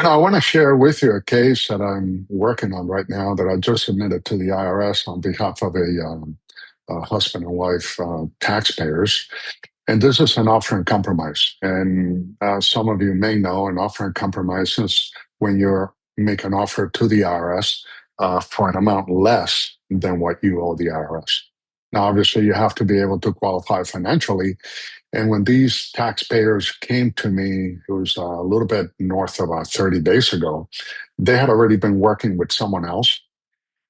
I want to share with you a case that I'm working on right now that I just submitted to the IRS on behalf of a husband and wife taxpayers. And this is an offer and compromise. And some of you may know an offer and compromise is when you make an offer to the IRS for an amount less than what you owe the IRS. Now, obviously, you have to be able to qualify financially, and when these taxpayers came to me, it was a little bit north of 30 days ago, they had already been working with someone else.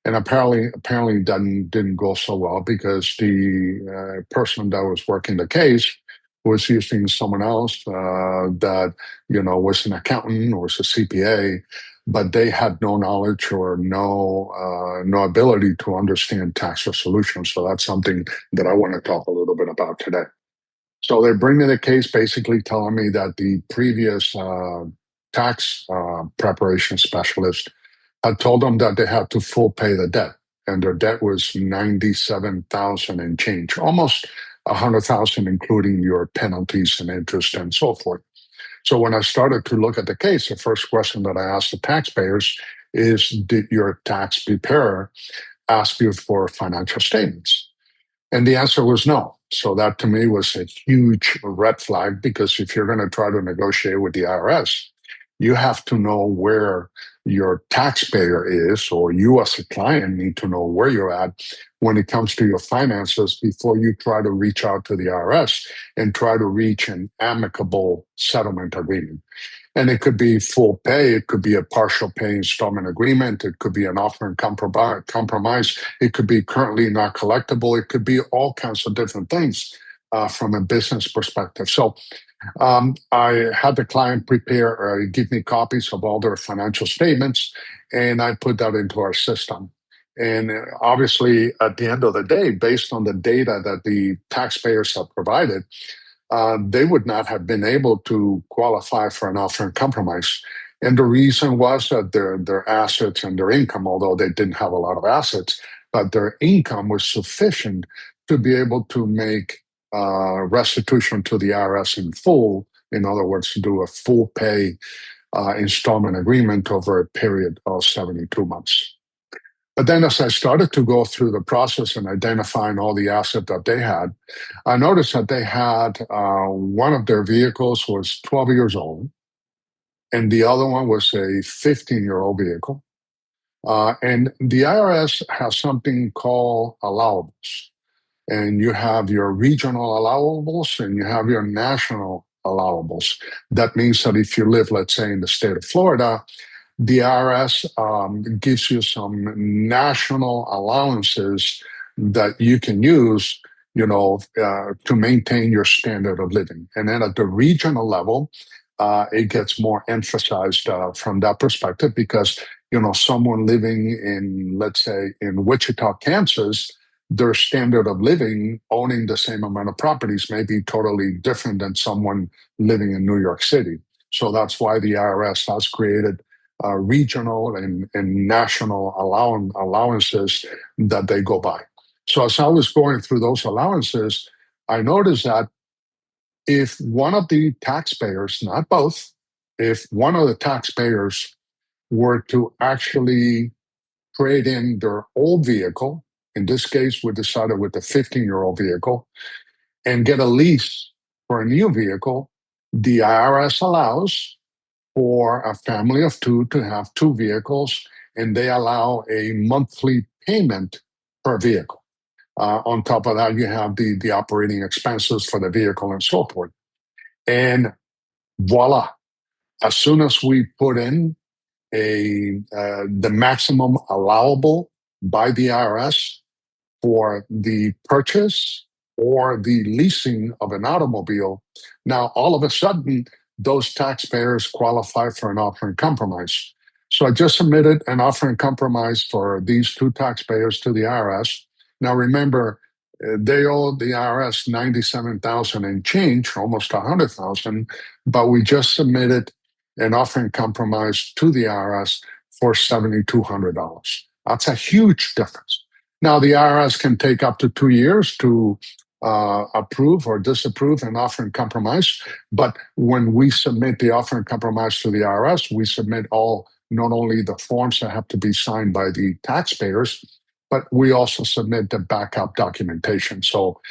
And apparently didn't go so well because the person that was working the case was using someone else that was an accountant or was a CPA, but they had no knowledge or no ability to understand tax resolution. So that's something that I want to talk a little bit about today. So they're bringing the case basically telling me that the previous tax preparation specialist had told them that they had to full pay the debt, and their debt was 97,000 and change, almost 100,000, including your penalties and interest and so forth. So when I started to look at the case, the first question that I asked the taxpayers is, did your tax preparer ask you for financial statements? And the answer was no. So that to me was a huge red flag, because if you're going to try to negotiate with the IRS, you have to know where your taxpayer is, or you as a client need to know where you're at when it comes to your finances before you try to reach out to the IRS and try to reach an amicable settlement agreement. And it could be full pay, it could be a partial pay installment agreement, it could be an offer and compromise, it could be currently not collectible, it could be all kinds of different things from a business perspective. So I had the client give me copies of all their financial statements, and I put that into our system. And obviously, at the end of the day, based on the data that the taxpayers have provided, they would not have been able to qualify for an offer and compromise. And the reason was that their assets and their income, although they didn't have a lot of assets, but their income was sufficient to be able to make restitution to the IRS in full. In other words, to do a full pay installment agreement over a period of 72 months. But then as I started to go through the process and identifying all the assets that they had, I noticed that they had one of their vehicles was 12 years old, and the other one was a 15-year-old vehicle. And the IRS has something called allowables. And you have your regional allowables and you have your national allowables. That means that if you live, let's say, in the state of Florida, the IRS gives you some national allowances that you can use, to maintain your standard of living. And then at the regional level, it gets more emphasized from that perspective, because, someone living in, let's say, in Wichita, Kansas, their standard of living, owning the same amount of properties, may be totally different than someone living in New York City. So that's why the IRS has created regional and national allowances that they go by. So as I was going through those allowances, I noticed that if one of the taxpayers, not both, if one of the taxpayers were to actually trade in their old vehicle, in this case, we decided with the 15-year-old vehicle, and get a lease for a new vehicle, the IRS allows for a family of two to have two vehicles, and they allow a monthly payment per vehicle. On top of that, you have the operating expenses for the vehicle and so forth. And voila, as soon as we put in the maximum allowable by the IRS for the purchase or the leasing of an automobile, now all of a sudden, those taxpayers qualify for an offer and compromise. So I just submitted an offer and compromise for these two taxpayers to the IRS. Now remember, they owe the IRS 97,000 and change, almost 100,000, but we just submitted an offer and compromise to the IRS for $7,200. That's a huge difference. Now the IRS can take up to 2 years to approve or disapprove an offer in compromise. But when we submit the offer in compromise to the IRS, we submit all not only the forms that have to be signed by the taxpayers, but we also submit the backup documentation. So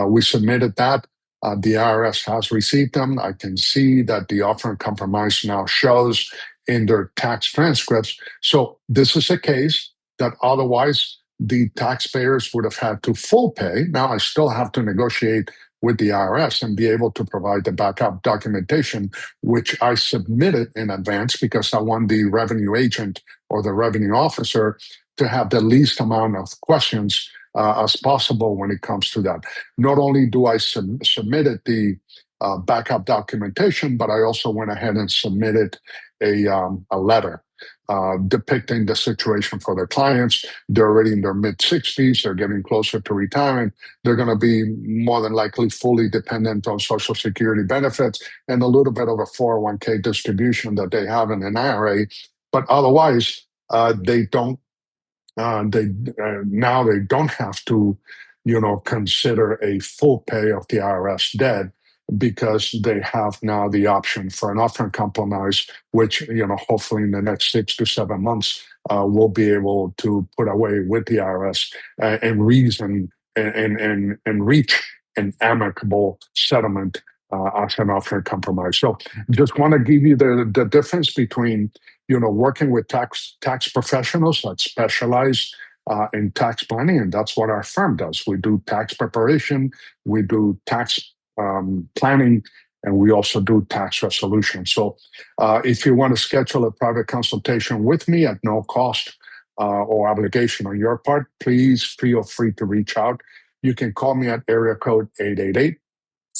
we submitted that. The IRS has received them. I can see that the offer in compromise now shows in their tax transcripts. So this is a case that otherwise the taxpayers would have had to full pay. Now I still have to negotiate with the IRS and be able to provide the backup documentation, which I submitted in advance because I want the revenue agent or the revenue officer to have the least amount of questions as possible when it comes to that. Not only do I submitted the backup documentation, but I also went ahead and submitted a letter depicting the situation for their clients. They're already in their mid-60s. They're getting closer to retirement. They're going to be more than likely fully dependent on Social Security benefits and a little bit of a 401k distribution that they have in an IRA. But otherwise, they don't. Now they don't have to, consider a full pay of the IRS debt because they have now the option for an offer in compromise, which hopefully in the next 6 to 7 months we'll be able to put away with the IRS and reason and reach an amicable settlement as an offer in compromise. So just want to give you the difference between working with tax professionals that specialize in tax planning, and that's what our firm does. We do tax preparation, we do tax planning, and we also do tax resolution. So if you want to schedule a private consultation with me at no cost or obligation on your part, please feel free to reach out. You can call me at area code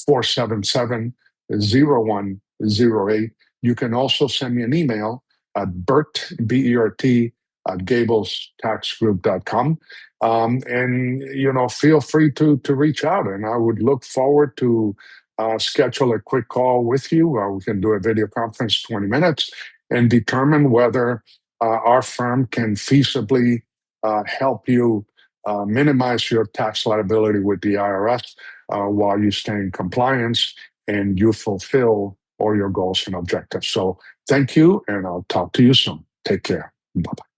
888-477-0108. You can also send me an email at Bert, B-E-R-T, at gablestaxgroup.com. And, feel free to reach out. And I would look forward to schedule a quick call with you. We can do a video conference, 20 minutes, and determine whether our firm can feasibly help you minimize your tax liability with the IRS while you stay in compliance and you fulfill all your goals and objectives. So thank you, and I'll talk to you soon. Take care. Bye-bye.